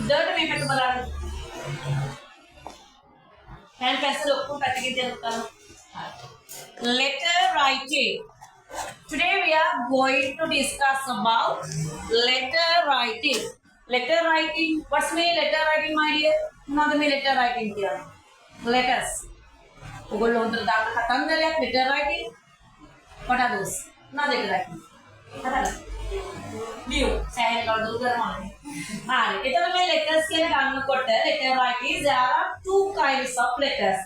හොඳට මේ පැත්ත බලන්න. hand pencil ඔක්කොම පැත්තකින් තියලා බලන්න. Letter writing. Today we are going to discuss about letter writing. Letter writing. What's mean letter writing, my dear? මොනවද මේ letter writing කියන්නේ? Letters. ඔයගොල්ලෝ හොඳට දාන්න කතන්දරයක් letter writing. What are those? මොනවද letter writing? හරිද? view. සෑහෙන කවුරුද කරනවනේ. හරි. එතකොට මේ letters කියන ගන්නකොට letter writing there are two kinds of letters.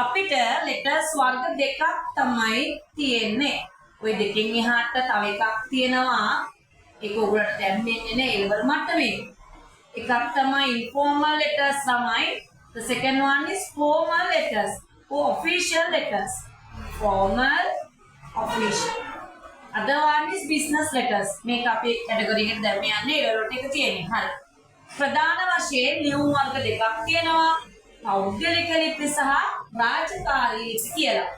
අපිට letters වර්ග දෙකක් තමයි තියෙන්නේ. ඔය දෙකෙන් එහාට තව එකක් තියෙනවා. ඒක ඔයගොල්ලන්ට දැනෙන්නේ නැහැ ඒ level මට්ටමේ. එකක් තමයි informal letters තමයි. The second one is formal letters or official letters. Formal, official. Other one is business letters. මේක අපේ category එකට දැම්ම යන්නේ ඒ වලට එක තියෙන්නේ. හරි. ප්‍රධාන වශයෙන් ලියුම් වර්ග දෙකක් තියෙනවා. පෞද්ගලික ලිපි සහ රාජකාරී ලිපි කියලා.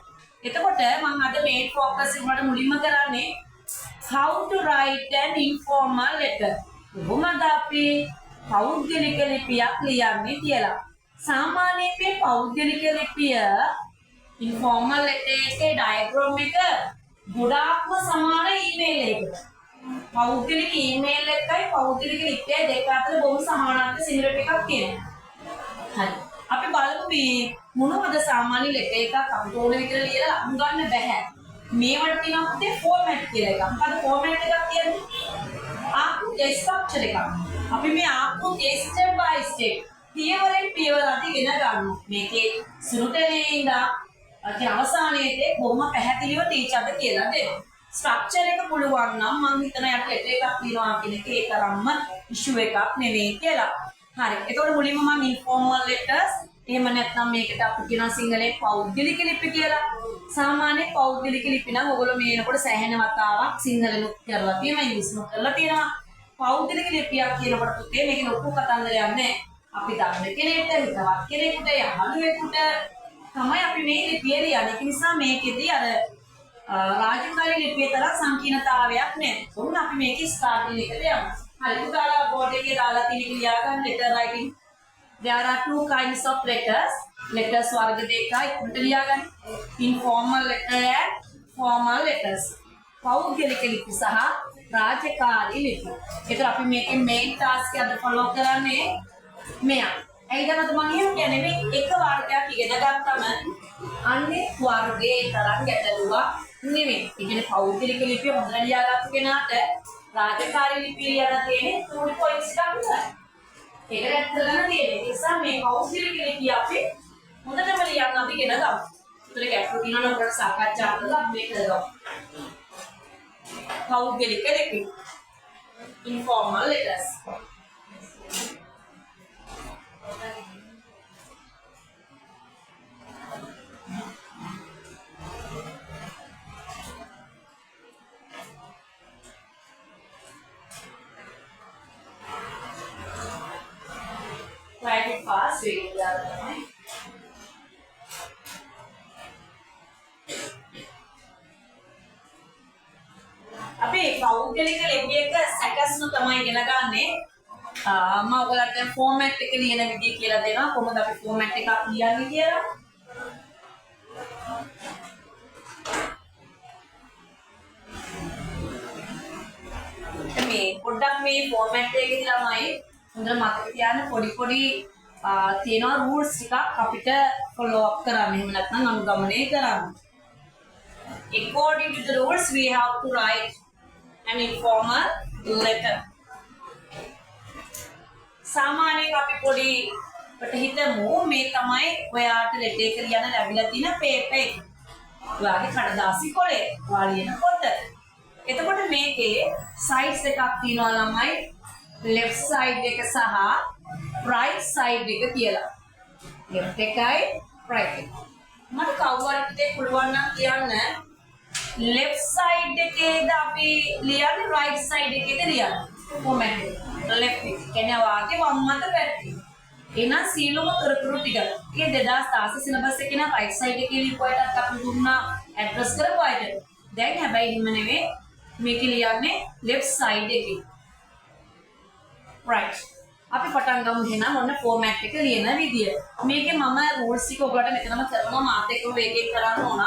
එතකොට මම අද මේන් ફોකස් එක වලට මුලින්ම කරන්නේ how to write an informal letter. කොහොමද අපි පෞද්ගලික ලිපියක් ලියන්නේ කියලා. සාමාන්‍යයෙන් මේ පෞද්ගලික ලිපිය informal letter එකේ diagram එක ගොඩාක්ම සමාන ඊමේල් එකකට. පෞද්ගලික ඊමේල් එකයි පෞද්ගලික ලිපියයි දෙක අතර බොහොම සමානත්ව සිමිලර් එකක් තියෙනවා. හරි. අපි බලමු මේ මොනවද සාමාන්‍ය ලෙටර් එකක් අපිට ඕන විදිහට ලියලා අහු ගන්න බෑ. මේවට කියනවා පුතේ ෆෝමැට් කියලා එකක්. මොකද ෆෝමැට් එකක් කියන්නේ? ආකෘති ස්ට්‍රක්චර් එකක්. අපි මේ ආකෘතිය ස්ටෙප් බයි ස්ටෙප් පියවරෙන් පියවර අධි ගෙන ගන්නවා. මේකේ සුළුතේ ඉඳලා අවසානයේදී බොහොම පැහැදිලිව ටීචර්ට කියලා දෙනවා. ස්ට්‍රක්චර් එක පුළුවන් නම් මම හිතනවා යට ලෙටර් එකක් ලියනවා කියන එක ඒතරම්ම ඉෂුව එකක් නෙවෙයි කියලා. හරි. එතකොට මුලින්ම මම informal letters එහෙම නැත්නම් මේකට අපි කියනවා සිංහලෙන් පෞද්ගලික ලිපි කියලා. සාමාන්‍ය පෞද්ගලික ලිපි නම් ඔයගොල්ලෝ මේනකොට සෑහෙන වතාවක් සිංහලෙනුත් කරලා තියෙනවා ඉංග්‍රීසිනුත් කරලා තියෙනවා. පෞද්ගලික ලිපියක් කියනකොට පුතේ මේක ලොකු කතන්දරයක් නෑ. අපි දන්න කෙනෙක්ට හිතවත් කෙනෙකුට යහළුවෙකුට තමයි අපි මේ ලිපිය ලියන්නේ. ඒ නිසා මේකෙදී අර රාජකාරී ලිපියේ තරම් සංකීර්ණතාවයක් නෑ. උන් අපි මේකේ ස්ටාර්ටින් එකට යමු. හරි පුතාලා බෝඩ් එකේ දාලා තියෙන ලියා ගන්න letter writing. There are two kinds of letters. Letters වර්ග දෙකයි උන්ට ලියා ගන්න. Informal letter and formal letters. පෞද්ගලික ලිපි සහ රාජකාරී ලිපි. ඒතර අපි මේකේ main task එක අද follow කරන්නේ මෙයා. ඇයිදමද මම කියන්නේ මේ එක වර්ගයක් ඉගෙන ගත්තම අන්නේ වර්ගයේ තරම් ගැටලුවක් නෙමෙයි. ඒ කියන්නේ පෞද්ගලික ලිපිය හොඳට ලියාගත්තු කෙනාට රාජකාරී ලිපිය ලියලා තියෙන්නේ 2 points එකක් විතරයි. ඒක රැත් කරගන්න තියෙන්නේ. ඒ නිසා මේ පෞද්ගලික ලිපිය අපි හොඳටම ලියන්න අපි ඉගෙන ගමු. ඒතර ගැටලු තියෙනවා නම් අපිට සාකච්ඡා කරලා මේක කරගමු. පෞද්ගලික ලිපි. Informal letters. Write it fast, we will learn. අපි පෞද්ගලික ලිපියක සැකස්ම තමයි ඉගෙන ගන්නෙ. මම ඔයගලට ෆෝමැට් එක ලියන විදිහ කියලා දෙනවා. කොහොමද අපි ෆෝමැට් එකක් ලියන්නේ කියලා. මේ පොඩ්ඩක් මේ ෆෝමැට් එකේ ළමයි හොඳට මතක තියාගන්න පොඩි තියෙනවා rules ටිකක් අපිට follow up කරන්න. එහෙම නැත්නම් අනුගමනය කරන්න. According to the rules we have to write an informal letter. සාමාන්‍යයෙන් අපි පොඩි කට හිතමු මේ තමයි ඔයාට ලෙටර් එක ලියන්න ලැබිලා තියෙන පේපර් එක. ඔයාගේ කඩදාසි කොලේ ඔයා ලියන පොත. එතකොට මේකේ sides එකක් තියෙනවා ළමයි. left side එක සහ right side එක කියලා. left එකයි right එකයි. මට කවුරුහරි පුළුවන් නම් කියන්න left side එකේද අපි ලියන්නේ right side එකේද ලියන්නේ? කොමෙන්ට් එක. left එක. කියන්නේ වාගේ වම් මත පැත්තේ. එහෙනම් සීලොම තොරතුරු ටික. ඒ 2016 සිලබස් එකේ නම් right side එකේ ලියපුවාට අපි දුන්නා ඇඩ්‍රස් කරපුවාට. දැන් හැබැයි එහෙම නෙවෙයි මේක ලියන්නේ left side එකේ. right. අපි පටන් ගමු එහෙනම් ඔන්න ෆෝමැට් එක ලියන විදිය. මේකේ මම රූල්ස් ටික ඔයගොල්ලන්ට මෙතනම කරනවා මාත් එක්ක වේගෙන් කරන්න ඕන.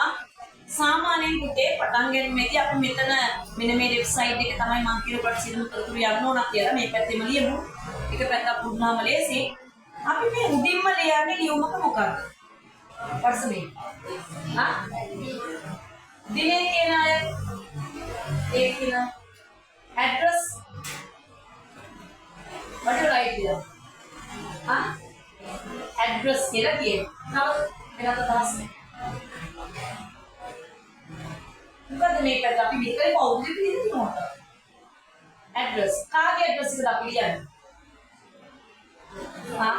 සාමාන්‍යයෙන් පුතේ පටන් ගැනීමේදී අපි මෙතන මෙන්න මේ වෙබ්සයිට් එක තමයි මම කියන කොට සිදුම කරතුරු යන්න ඕන කියලා මේ පැත්තෙම ලියමු. එක පැත්තක් පුදුනාම ලේසි. අපි මේ උඩින්ම ලියන්නේ ලියුමක මොකක්ද? what's the name? හා? දිනේ කියන අය ඒ කියන address what do you write here? Huh? Address කියලා කියන්නේ. නමුත් වෙනත් අදහස් නැහැ. මොකද මේකට අපි මේකේ පෞද්ගලික විදිහට තියෙනවා. Address. කාගේ address එකද අපි ලියන්නේ? හා?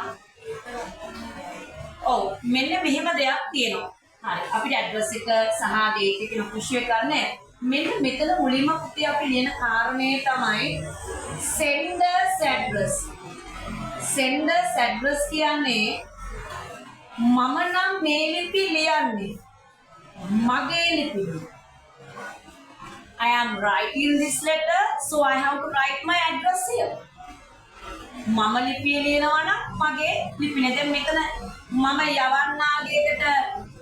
ඔව් මෙන්න මෙහෙම දෙයක් තියෙනවා. හරි. අපිට address එක සහ date එක පුෂ් එක ගන්න. මෙන්න මෙතන මුලින්ම පුතේ අපි ලියන කාරණේ තමයි senders address. senders address කියන්නේ මම නම් මේ ලිපි ලියන්නේ මගේ ලිපි. I am writing this letter so I have to write my address here. මම ලිපිය ලියනවා නම් මගේ ලිපිනේ. දැන් මෙතන මම යවන්නාගේකට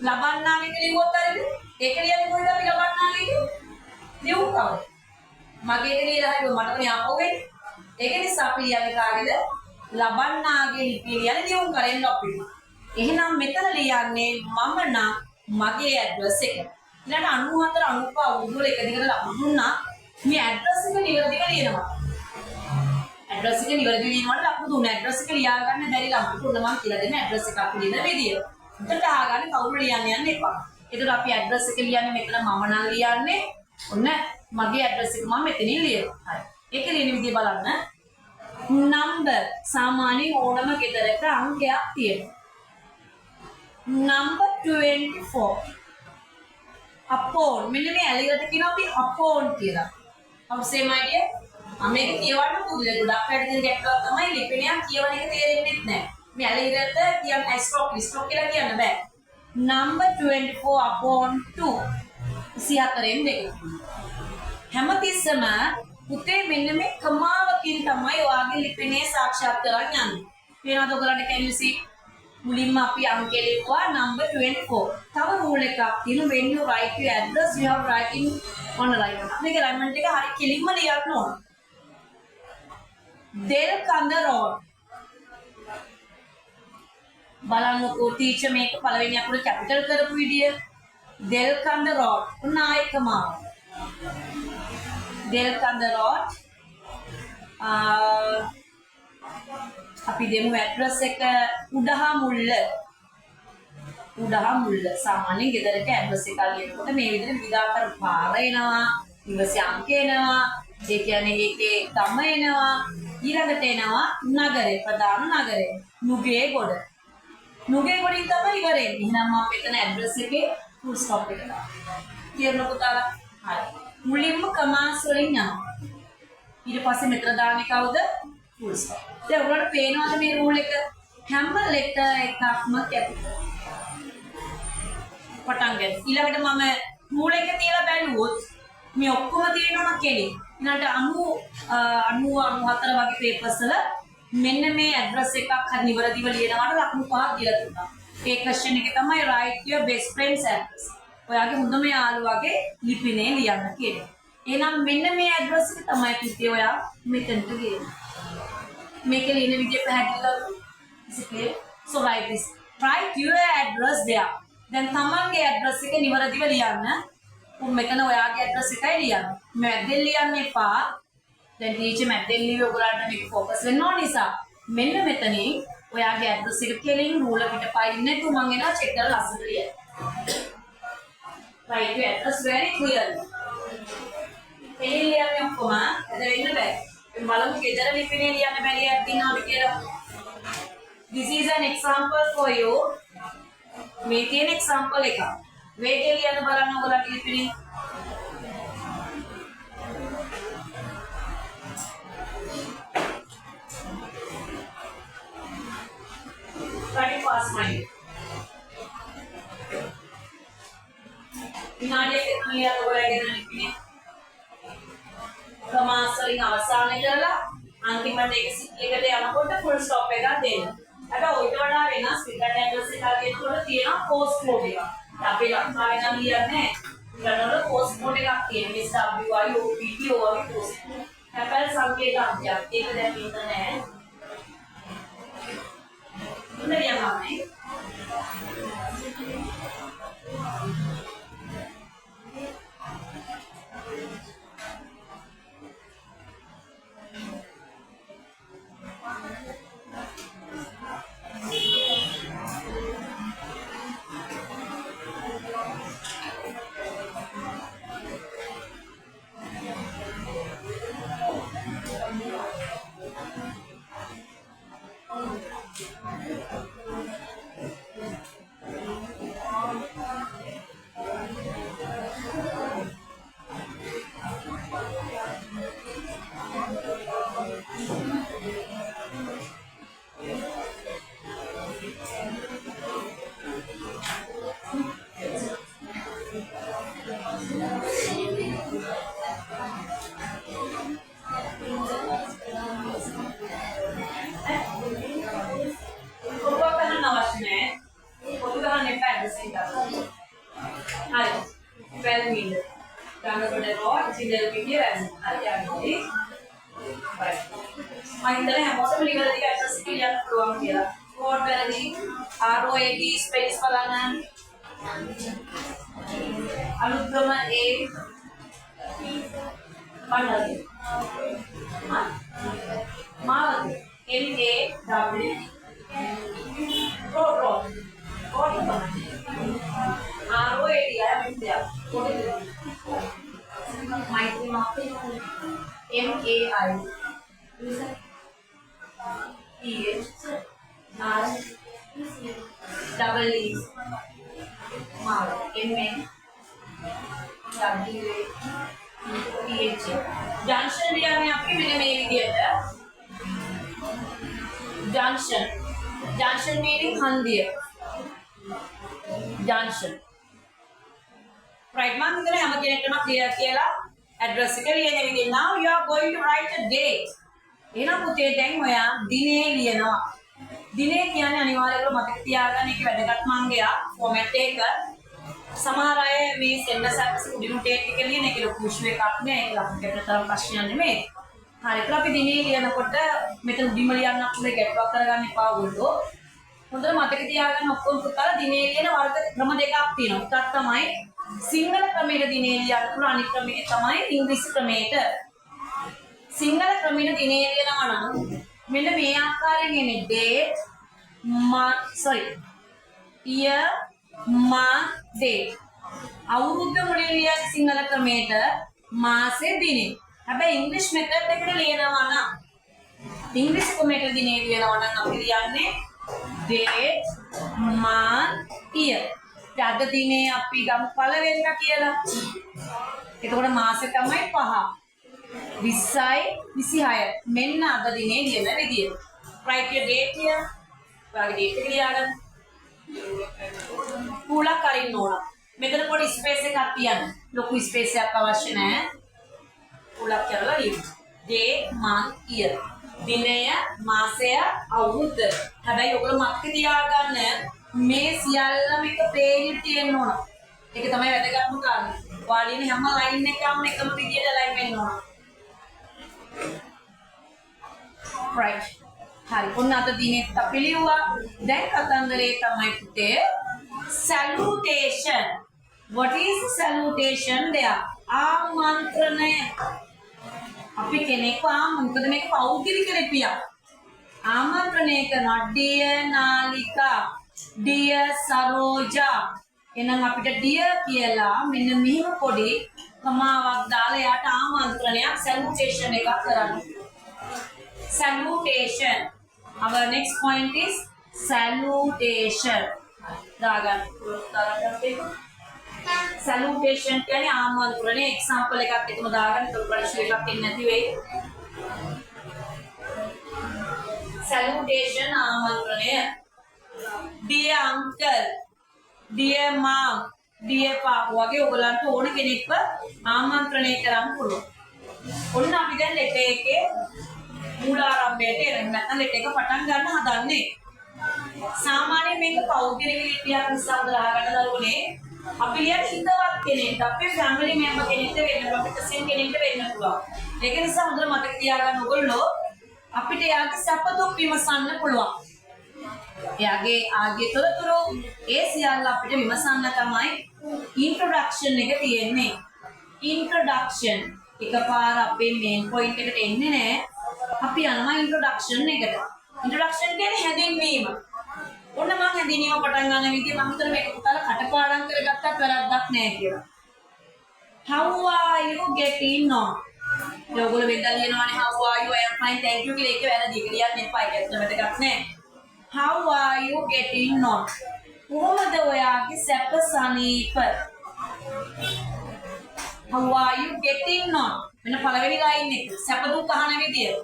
ලබන්නාගේට ලියුවොත් හරිද? ඒක ලියන්නේ කොහෙද අපි ලබන්නාගේට? ලියුවා. මගේ ලියලා හරිද මට මේ ආපහු වෙන්නේ. ඒක නිසා අපි ලියන්නේ කාගේද? ලබන්නාගේ ලිපිය ලියන්නේ ලියුම් කරෙන්න අපිට. එහෙනම් මෙතන ලියන්නේ මම නම් මගේ ඇඩ්‍රස් එක. ඊළඟ 94 95 උඩුවල එක දිගට ලබු දුන්නා. මේ ඇඩ්‍රස් එක නිවැරදිව ලියනවා. ඇඩ්‍රස් එක නිවැරදිව ලියනකොට ලබු දුන්න ඇඩ්‍රස් එක ලියා ගන්න බැරි ළමයි උන්න මම කියලා දෙන ඇඩ්‍රස් එක අපි ලියන විදිය. උඩට අහගන්න කවුරු ලියන්න යන්න එපා. ඒකට අපි ඇඩ්‍රස් එක ලියන්නේ මෙතන මම නම් ලියන්නේ ඔන්න මගේ ඇඩ්‍රස් එක මම මෙතනින් ලියනවා. හරි. ඒක ලියන විදිය බලන්න. number සාමාන්‍යයෙන් ඕනම ගෙදරක අංකයක් තියෙනවා. number 24 upon මෙන්න මේ ඇලියට කියනවා අපි upon කියලා. how say my dear? මේක කියවන්න පුදුලේ ගොඩක් වැඩි දෙයක් තමයි ලිපිණයක් කියවන එක තේරෙන්නේ නැහැ. මේ ඇලියට කියන්නේ ස්ට්‍රෝක් කියලා කියන්න බෑ. number 24 upon 2 24න් දෙක. හැමතිස්සම පුතේ මෙන්න මේ කමාවකින් තමයි ඔයාගේ ලිපිනේ සාක්ෂාත් කරගන්න යන්නේ. වෙනවද ඔයගලන්ට can you see? මුලින්ම අපි අංකය ලියුවා number 24. තව රූල් එකක් තියෙනවා when you write your address you have writing on alignment. මේක alignment එක හරිය කෙලින්ම ලියන්න ඕන. Delkanda road. බලන්නකෝ ටීචර් මේක පළවෙනි අකුර කැපිටල් කරපු විදිය. Delkanda road. උනායකමාව. Delkanda road. අපි දෙමු ඇඩ්‍රස් එක උඩහමුල්ල. උඩහමුල්ල සාමාන්‍යයෙන් ගෙදරක ඇඩ්‍රස් එක ලියනකොට මේ විදිහට විවිධාකාර පාර එනවා, නිවසේ අංක එනවා, ඒ කියන්නේ ඒකේ ගම එනවා, ඊළඟට එනවා නගරේ, ප්‍රධාන නගරේ, නුගේගොඩ. නුගේගොඩින් තමයි ඉවරෙන්නේ. එහෙනම් මම මෙතන ඇඩ්‍රස් එකේ ෆුල් ස්ටොප් එක දානවා. කියන්න පුතාලා. හරි. මුලින්ම කමාස් වලින් යනවා. ඊට පස්සේ මෙතන දාන්නේ කවුද? full stop. දැන් ඔයාලට පේනවද මේ රූල් එක? හැම ලෙටර් එකක්ම කැපිටල්. පටන් ගන්න. ඊළඟට මම රූල් එක තියලා බැලුවොත් මේ ඔක්කොම තියෙනවා කෙලින්. ඊළඟට 90 94 වගේ පේපර්ස් වල මෙන්න මේ ඇඩ්‍රස් එකක් හරි නිවැරදිව ලියනවාට ලකුණු 5ක් දීලා තිබුණා. ඒ ක්වෙස්චන් එකේ තමයි write your best friend's address. ඔයාගේ හොඳම යාළුවාගේ ලිපිනේ ලියන්න කියන්නේ. එහෙනම් මෙන්න මේ ඇඩ්‍රස් එක තමයි පුතේ ඔයා මෙතනට ගේන්නේ. Make a linear video පැහැදිලිද? Is it clear? So write this. Write your address there. Then තමන්ගේ address එක නිවැරදිව ලියන්න. මෙතන ඔයාගේ address එකයි ලියන්න. මැද්දෙන් ලියන්න එපා. දැන් ටීචර් මැද්දෙන් ලියුවේ ඔයගොල්ලන්ට මේක ફોකස් වෙන්න ඕන නිසා. මෙන්න මෙතනින් ඔයාගේ address එක කෙලින් රූල පිට පයින් නැතු මම එනවා චෙක් කරලා ලස්සනට ලියන්න. Write your address very clearly. කෙලින් ලියන්නේ ඔක්කොම එද වෙන්න බෑ. බලමු ගෙදර ලිපිනේ ලියන්න බැරි එකක් තියෙනවද කියලා. This is an example for you. මේ තියෙන example එක. වේගයෙන් ලියන්න බලන්න ඔයගොල්ලන්ගේ ලිපිනේ. Very fast mind. විනාඩියක ලියන්න ඔයගොල්ලන්ගේ ලිපිනේ. කමාස් වලින් අවසානය කරලා අන්තිමට ඒක සික්ලයකට යනකොට ෆුල් ස්ටොප් එකක් දෙන්න. හැබැයි ඔයිට වඩා වෙනස් රිටර්න් ඇඩ්‍රස් එකක් දෙනකොට තියෙනවා පෝස්ට් කෝඩ් එකක්. අපි ලංකාවේ නම් ලියන්නේ ඊළඟට පෝස්ට් කෝඩ් එකක් තියෙනවා. SWI OPT ඔය පෝස්ට්. හැබැයි සංකේත අංකයක්. ඒක දැන් මෙතන නැහැ. ඉන්නරියන්නේ. ROAD space බලන්න අලුත්ම A බලන්න මාවත MAW ROAD මෛත්‍රී මාපේ MAI double E मार MN WAPH जंक्शन दिया मैं आपके मैंने मेल दिया था जंक्शन मेरी खान दिया जंक्शन right man इधर हम क्या करना क्लियर किया ला address के लिए नहीं दिया now you are going to write a date ये ना पुते डेंग होया दिने लिए ना දිනේ කියන්නේ අනිවාර්යයෙන්ම මතක තියාගන්න එක වැදගත් මංගයා ෆෝමැට් එක සමහර අය මේ සෙන්ඩර් සර්විස් උඩින් ටේක් එක ලියන එක ලොකු ඉෂුව එකක් නෑ ඒක ලක්කට තරම් ප්‍රශ්නයක් නෙමෙයි හරියට අපි දිනේ ලියනකොට මෙතන උඩින්ම ලියන්න අපේ ගැටවක් කරගන්න එපා ඔයගොල්ලෝ හොඳට මතක තියාගන්න ඔක්කොම පුතාලා දිනේ ලියන වර්ග ක්‍රම දෙකක් තියෙනවා එකක් තමයි සිංහල ක්‍රමයට දිනේ ලියන්න පුළුවන් අනිත් ක්‍රමය තමයි ඉංග්‍රීසි ක්‍රමයට සිංහල ක්‍රමයට දිනේ ලියනවා නම් මෙන්න මේ ආකාරයෙන් එන්නේ date year month date අවුරුද්ද මුලින් ලියන සිංහල ක්‍රමයට මාසෙ දිනේ හැබැයි ඉංග්‍රීසි මෙතඩ් එකට ලියනවා නම් ඉංග්‍රීසි ක්‍රමයට දිනේ ලියනවා නම් අපි ලියන්නේ date month year අද දිනේ අපි ගමු පළවෙනිදා කියලා එතකොට මාසෙ තමයි 5 20යි 26 මෙන්න අද දිනේ ලියන විදිය. write your date here. ඔයාගේ date එක ලියාගන්න. පුලක් අරින්න ඕන. මෙතන පොඩි ස්පේස් එකක් තියන්න. ලොකු ස්පේස් එකක් අවශ්‍ය නැහැ. පුලක් කරලා ලියන්න. day month year. දිනය මාසය අවුරුද්ද. හැබැයි ඔයගොල්ලෝ මතක තියාගන්න මේ සියල්ලම එක පේජ් තියෙන්න ඕන. ඒක තමයි වැදගත්ම කාරණේ. ඔයාලිනේ හැම ලයින් එකක්ම එකම විදියට ලයින් වෙන්න ඕන. right hari ඔන්න අද දිනෙත් අපි ලියුවා දැන් කතන්දරේ තමයි පුතේ salutation what is salutation there ආමන්ත්‍රණය අපි කෙනෙක්ව මොකද මේක පෞද්ගලික ලිපියක් ආමන්ත්‍රණය කරන dear නාලිකා dear සරෝජා එහෙනම් අපිට dear කියලා මෙන්න මෙහෙම පොඩි කමාවක් දාලා යාට ආමන්ත්‍රණයක් salutation එකක් කරන්න salutation our next point is salutation දාගන්න salutation කියන්නේ ආමන්ත්‍රණය example එකක් එකම දාගන්න ඒක ප්‍රශ්න එකක් එන්නේ නැති වෙයි salutation ආමන්ත්‍රණය dear uncle dear mom dear papa වගේ ඔයගලන්ට ඕන කෙනෙක්ව ආමන්ත්‍රණය කරන්න පුළුවන් ඔන්න අපි දැන් ලෙටර් එකේ මූලාරම්භයට එන නැත්නම් ලෙටර් එක පටන් ගන්න හදන්නේ. සාමාන්‍යයෙන් මේක පෞද්ගලික ලිපියක් නිසා උදලා ගන්න දරුවනේ අපි ලියන හිතවත් කෙනෙක් අපේ ෆැමිලි මෙම්බර් කෙනෙක්ට වෙන්න පුළුවන් අපේ කසින් කෙනෙක්ට වෙන්න පුළුවන්. ඒක නිසා හොඳට මතක තියාගන්න ඕගොල්ලෝ අපිට යාගේ සැප දුක් විමසන්න පුළුවන්. එයාගේ ආගේ තොරතුරු ඒ සියල්ල අපිට විමසන්න තමයි ඉන්ට්‍රොඩක්ෂන් එක තියෙන්නේ. ඉන්ට්‍රොඩක්ෂන් එකපාර අපේ මේන් පොයින්ට් එකට එන්නේ නැහැ. අපි යනවා ඉන්ට්‍රොඩක්ෂන් එකට. ඉන්ට්‍රොඩක්ෂන් කියන්නේ හැඳින්වීම. ඔන්න මම හැඳින්වීම පටන් ගන්න විදිහ මම හිතන මේක පුතාලා කටපාඩම් කරගත්තත් වැරද්දක් නැහැ කියලා. How are you getting on? ඔයගොල්ලෝ වෙනදා ලියනවානේ how are you I am fine thank you කියලා ඒක වැරදි. ඒක ලියන්න එපා. ඒක ඇත්තම වැදගත් නැහැ. How are you getting on? කොහොමද ඔයාගේ සැප සනීප? How are you getting on? මෙන්න පළවෙනි ලයින් එක. සැප දුක් අහන විදිය.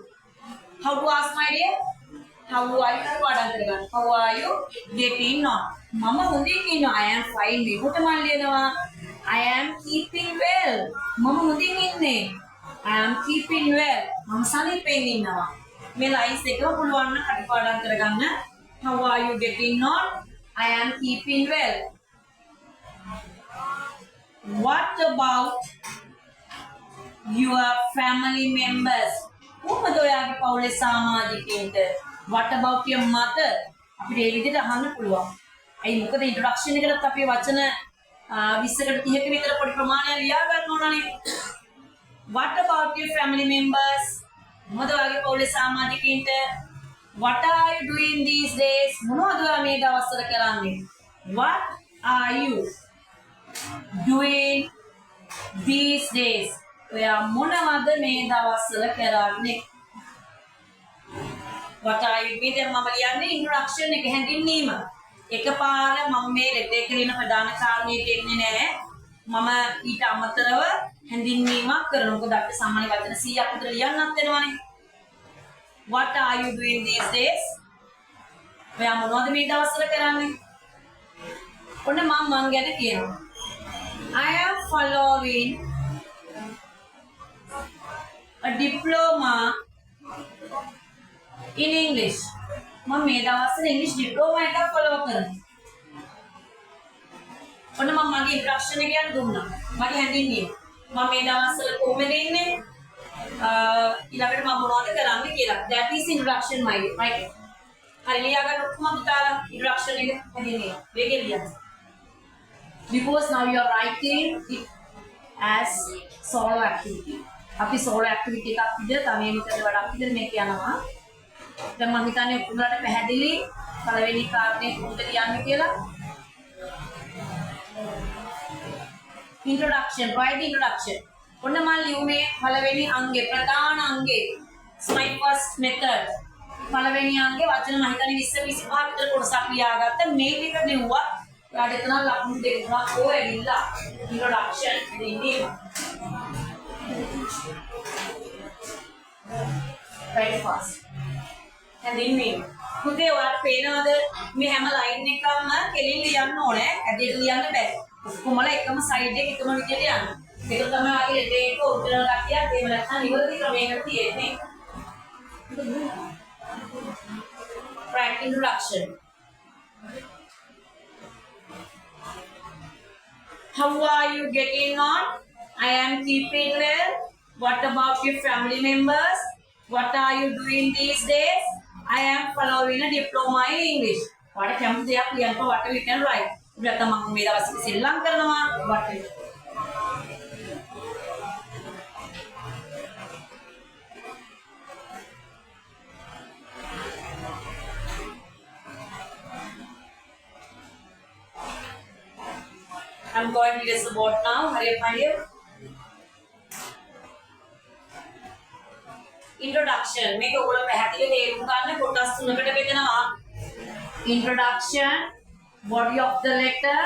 How to ask my dear? How are you පාඩම් කරගන්න. How are you getting on? මම හොඳින් ඉන්නවා. I am fine. මේකට මම ලියනවා I am keeping well. මම හොඳින් ඉන්නේ. I am keeping well. මම සනීපෙන් ඉන්නවා. මේ ලයින්ස් එකම පුළුවන් නම් කටපාඩම් කරගන්න. How are you getting on? I am keeping well. What about your family members? කොහොමද ඔයාගේ පවුලේ සමාජිකයින්ට? What about your mother? අපිට මේ විදිහට අහන්න පුළුවන්. අයි මොකද ඉන්ට්‍රොඩක්ෂන් එකකට අපි වචන 20කට 30ක විතර පොඩි ප්‍රමාණයක් ලියා ගන්න ඕනනේ. What about your family members? මොකද ඔයාගේ පවුලේ සමාජිකයින්ට? What are you doing these days? මොනවද ඔයා මේ දවස්වල කරන්නේ? What are you doing these days? ඔයා මොනවද මේ දවස්වල කරන්නේ? What are you doing? දැන් මම ලියන්නේ ඉන්ට්‍රොඩක්ෂන් එක හැඳින්වීම. එකපාර මම මේ ලෙටර් එකේ ලියන ප්‍රධාන කාරණේට එන්නේ නැහැ. මම ඊට අමතරව හැඳින්වීමක් කරනවා. මොකද අපිට සාමාන්‍ය වචන 100ක් විතර ලියන්නත් වෙනවනේ. What are you doing these days? ඔයා මොනවද මේ දවස්වල කරන්නේ? ඔන්න මම ගැන කියනවා. I am following a diploma in English. මම මේ දවස්වල ඉංග්‍රීසි ඩිප්ලෝමා එකක් ෆලෝ කරනවා. ඔන්න මම මගේ ඉන්ස්ට්‍රක්ෂන් එක යන දුන්නා. මගේ හැඳින්වීම. මම මේ දවස්වල කොහොමද ඉන්නේ? ඊළඟට මම මොනවද කරන්නේ කියලා. That is introduction my right. හරි ලියා ගන්න ඔක්කොම පුතාලා introduction එක හැඳින්වීම. වේගෙන් ලියන්න. Because now you are writing it as solo activity. අපි solo activity එකක් විදිහට තමයි මෙතන වඩා විදිහට මේක යනවා. දැන් මම හිතන්නේ ඔයාලට පැහැදිලි පළවෙනි කාරණේ කොහොමද ලියන්නේ කියලා. Introduction, write the introduction. ඔන්න මම ලියුමේ පළවෙනි අංගේ ප්‍රධාන අංගේ my first method. පළවෙනි අංගේ වචන මම හිතන්නේ 20 25 විතර කොටසක් ලියාගත්ත මේ ටික ලිව්වා. ඔයාලට එතන ලකුණු දෙක තුනක් ඕ ඇවිල්ලා introduction දෙන්නේ. Write fast. හැඳින්වීම. පුතේ ඔයාලට පේනවද මේ හැම ලයින් එකක්ම කෙලින් ලියන්න ඕනේ. ඇදෙට ලියන්න බෑ. ඔක්කොමලා එකම සයිඩ් එක එකම විදිහට යන්න. ඒක තමයි ආගේ ලෙටර් එක ඔරිජිනල් කතියක් එහෙම නැත්නම් නිවැරදි ක්‍රමයකට තියෙන්නේ. Right introduction. How are you getting on? I am keeping well. What about your family members? What are you doing these days? I am following a diploma in English. What a chance they are clear for what we can write. Berarti mama mera masih silang karena what? I'm going to this board now. Hurry up, my dear. Introduction. මේක ඔයගොල්ලෝ පැහැදිලි තේරුම් ගන්න කොටස් තුනකට බෙදනවා. Introduction, body of the letter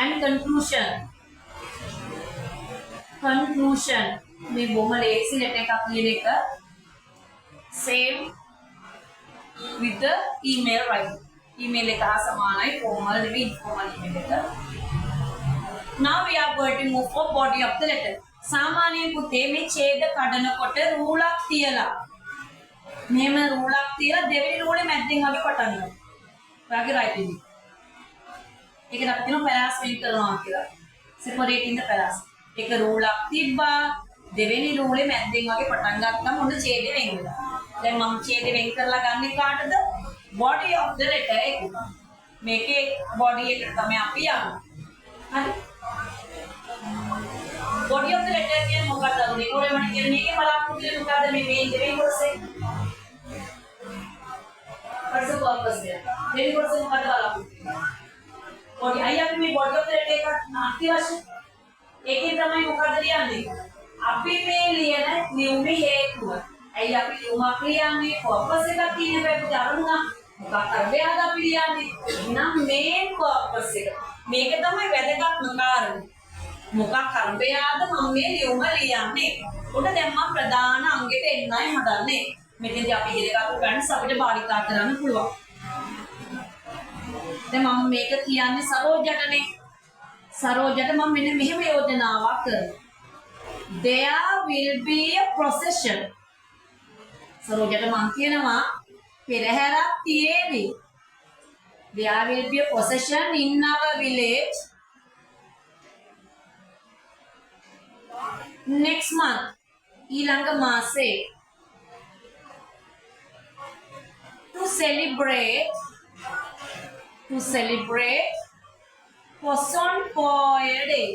and conclusion. Conclusion. මේ බොහොම ලේසි ලෙටර් එකක් ලියන එක. Same with the email writing. Email එක හා සමානයි formal නෙවෙයි informal email එක. Now we are going to move for body of the letter. සාමාන්‍යයෙන් පුතේ මේ ඡේද කඩනකොට රූලක් තියලා මෙහෙම රූලක් තියලා දෙවෙනි රූලේ මැද්දෙන් වගේ පටන් ගන්නවා. ඔයාගේ right එකේ. ඒකට අපි කියනවා පැරාස් වෙන් කරනවා කියලා. separating the paras. එක රූලක් තිබ්බා දෙවෙනි රූලේ මැද්දෙන් වගේ පටන් ගත්තම ඔන්න ඡේදෙ වෙන් වෙනවා. දැන් මම ඡේදෙ වෙන් කරලා ගන්නේ කාටද? body of the letter එක. මේකේ body එකට තමයි අපි යන්නේ. හරි. body of the letter කියන්නේ මොකක්ද? ඒකෝරේ මම කියන්නේ මේකේ බලාපොරොත්තු වෙන මොකද්ද මේ main දෙවෙනි කොටසේ? what's the purpose there? දෙවෙනි කොටසේ මොකක්ද බලාපොරොත්තු වෙන්නේ? body අය අපි මේ body of the letter එක අත්‍යවශ්‍ය. ඒකේ තමයි මොකද්ද ලියන්නේ? අපි මේ ලියන නියුම හේතුව. අය අපි නියුමක් ලියන්නේ purpose එකක් තියෙන බෑ දරුණා. මොකක් කරබයාද අපි ලියන්නේ? එහෙනම් main purpose එක. මේක තමයි වැදගත්ම කාරණය. මොකක් කරබයාද මම මේ ලියුම ලියන්නේ. උඩ දැන් මම ප්‍රධාන අංගෙට එන්නයි හදන්නේ. මෙතෙන්දී අපි ඉලක්ක ගන්න අපිට භාවිතා කරන්න පුළුවන්. දැන් මම මේක කියන්නේ සරෝජටනේ. සරෝජට මම මෙන්න මෙහෙම යෝජනාවක් කරනවා. There will be a procession. සරෝජට මම කියනවා පෙරහැරක් තියේවි. There will be a procession in our village next month. ඊළඟ මාසේ to celebrate Poson Poy Day.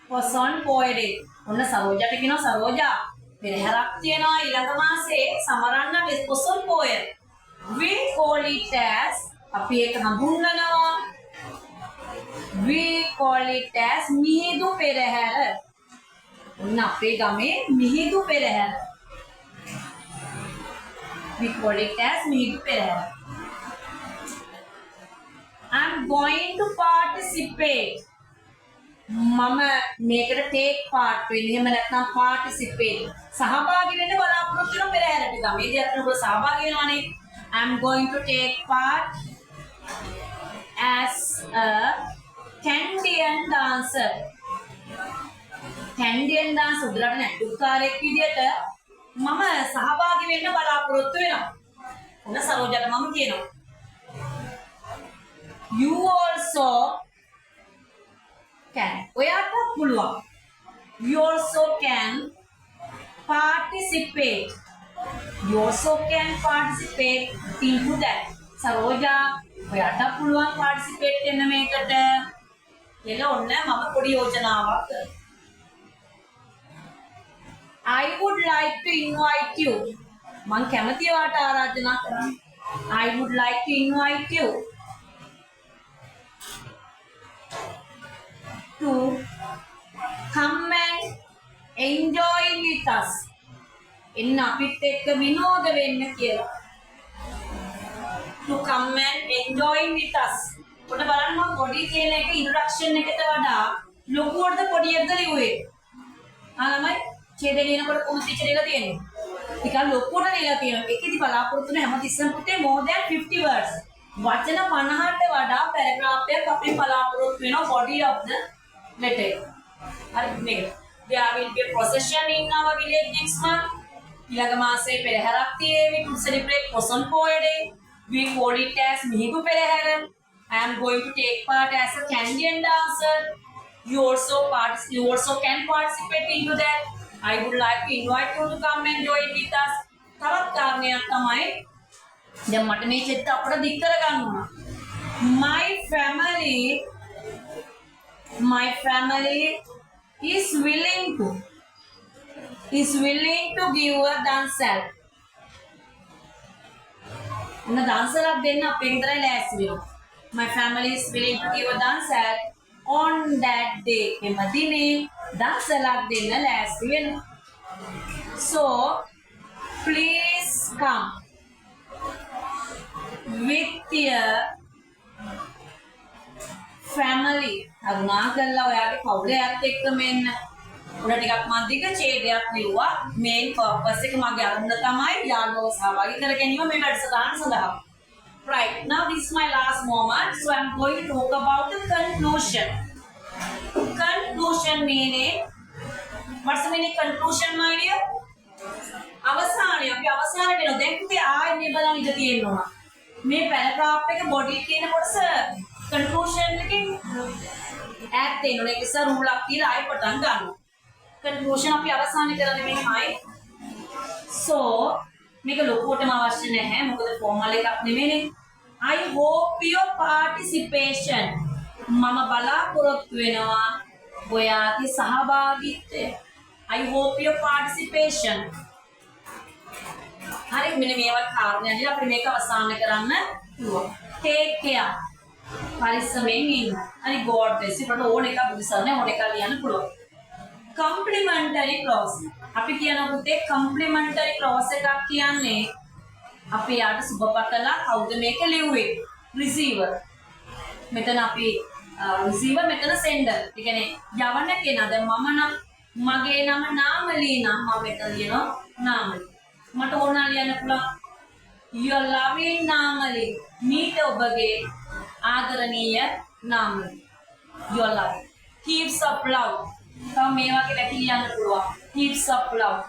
Poson Poy Day. ඔන්න සරෝජට කියනවා සරෝජා පෙරහැරක් තියෙනවා ඊළඟ මාසේ සමරන්න Poson Poy. We call it as අපි ඒක හඳුන්වනවා. We call it as Mihindu පෙරහැර. ඔන්න අපේ ගමේ මිහිඳු පෙරහැර. We call it as Mihindu perahera. I'm going to participate. මම මේකට take part වෙන්න. එහෙම නැත්නම් participate. සහභාගී වෙන්න බලාපොරොත්තු වෙන පෙරහැරට ගමේදී අතන ඔබ සහභාගී වෙනවනේ. I'm going to take part as a Candian dancer. Candian dance උදලට නැටුම්කාරයෙක් විදියට මම සහභාගී වෙන්න බලාපොරොත්තු වෙනවා. ඔන්න සරෝජට මම කියනවා. You also can. ඔයාට පුළුවන්. You also can participate. You also can participate into that. Saroja ඔයාට පුළුවන් participate වෙන්න මේකට. කියලා ඔන්න මම පොඩි යෝජනාවක් කරනවා. I would like to invite you. මම කැමති ඔයාට ආරාධනා කරන්න. I would like to invite you to come and enjoy with us. එන්න අපිත් එක්ක විනෝද වෙන්න කියලා. To come and enjoy with us. පොඩ බලන්න මම පොඩි කියන එක ඉන්ට්‍රොඩක්ෂන් එකට වඩා ලොකුවටද පොඩියක්ද ලිව්වේ. ළමයි ඡේදය ලියනකොට කොහොමද ටීචර් එක තියෙන්නේ? ටිකක් ලොකුවට ලියලා තියෙනවා. ඒකෙදි බලාපොරොත්තු වෙන හැමතිස්සෙම පුතේ more than 50 words. වචන 50ට වඩා පැරග්‍රාෆ් එකක් අපි බලාපොරොත්තු වෙනවා body of the letter. හරි මේක. There will be a procession in our village next month. ඊළඟ මාසේ පෙරහැරක් තියේවි to celebrate Poson Poy Day. We call it as Mihindu perahera. I am going to take part as a Candian dancer. You also can participate into that. I would like to invite you to come and join with us. තවත් කාරණයක් තමයි දැන් මට මේ චිත්ත අපිට දික් කරගන්න ඕන. My family is willing to give a dancel. ඔන්න dancel-ක් දෙන්න අපේ විතරයි ලෑස්ති වෙනවා. My family is willing to give a dancel on that day. එම දිනේ dancel-ක් දෙන්න ලෑස්ති වෙනවා. So please come with your family. අරුණා කරලා ඔයාගේ පවුලට එක්කම එන්න. උඩ ටිකක් මම දිග ඡේදයක් ලිව්වා. main purpose එක මගේ අරමුණ තමයි යාළුවෝ සහභාගී කර ගැනීම මේ වැඩසටහන සඳහා. Right, now this is my last moment, so I'm going to talk about the conclusion. Conclusion meaning What's the meaning conclusion, my dear? අවසානයේ අපි අවසානට එනවා. දැන් පුතේ ආයෙ මේ බලන්න ඉඳ තියෙනවා. මේ පැරග්‍රාෆ් එක බොඩි කියන කොටස කන්ක්ලූෂන් එකකින් ඈත් වෙනවා. ඒක ඉස්සර රූල් එකක් තියලා ආයෙ පටන් ගන්නවා. කන්ක්ලූෂන් අපි අවසානයේ කරන්නේ මෙහෙමයි. So මේක ලොකුවටම අවශ්‍ය නැහැ. මොකද ෆෝමල් එකක් නෙමෙයිනේ. I hope your participation. මම බලාපොරොත්තු වෙනවා ඔයාගේ සහභාගීත්වය. I hope your participation. hari මෙන්න මේවත් කාරණා දිලා අපිට මේක අවසන් කරන්න පුළුවන්. Take care. පරිස්සමෙන් ඉන්න. හරි God bless you. අපිට ඕන එකක් බුදුසරනේ ඕන එකක් ලියන්න පුළුවන්. Complementary clause. අපි කියන පුතේ complementary clause එකක් කියන්නේ අපි යාට සුබපතලා කවුද මේක ලිව්වේ? receiver. මෙතන අපි receiver මෙතන sender. ඒ කියන්නේ යවන්න කෙනා. දැන් මම නම් මගේ නම නාමලී නම් මම මෙතන ලියනවා නාමලී. මට ඕන ලියන්න පුළුවන් your loving නාමලී. මීට ඔබගේ ආදරණීය නාමලී. your loving. Heaps of love. තව මේ වගේ වැටි ලියන්න පුළුවන්. Heaps of love.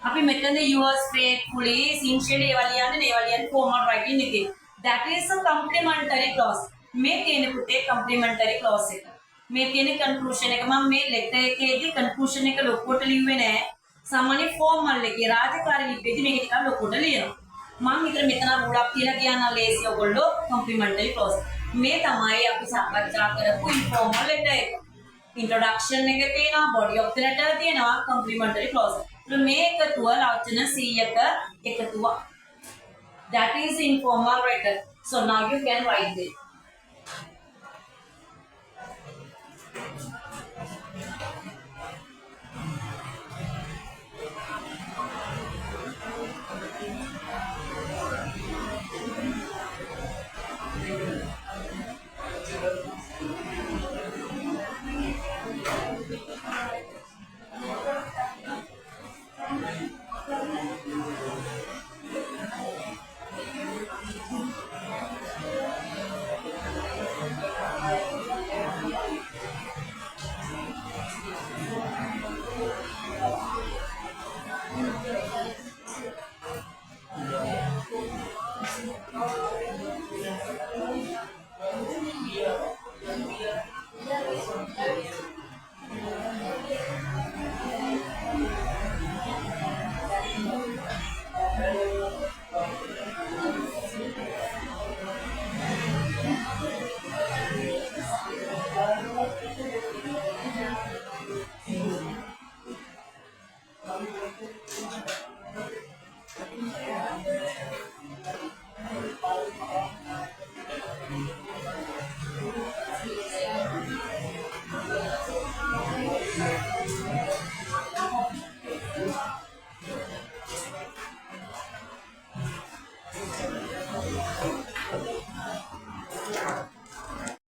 අපි මෙතන yours faithfully sincerely ඒවා ලියන්නේ ඒවා ලියන්නේ formal writing එකේ. That is a complementary clause. මේ තියෙන පුතේ complementary clause එක. මේ තියෙන conclusion එක මම මේ letter එකේදී conclusion එක ලොකුවට ලිව්වේ නෑ. සාමාන්‍ය formal එකේ රාජකාරී ලිපියේදී මේක ටිකක් ලොකුවට ලියනවා. මම හිතන මෙතන rule up කියලා කියනවා ලේසි ඔයගොල්ලෝ complementary clause. මේ තමයි අපි සාකච්ඡා කරපු informal letter එක. Introduction එක තියෙනවා, body of the letter තියෙනවා, complementary clause. මේ එකතුව වචන 100ක එකතුවක්. That is informal letter. So now you can write it.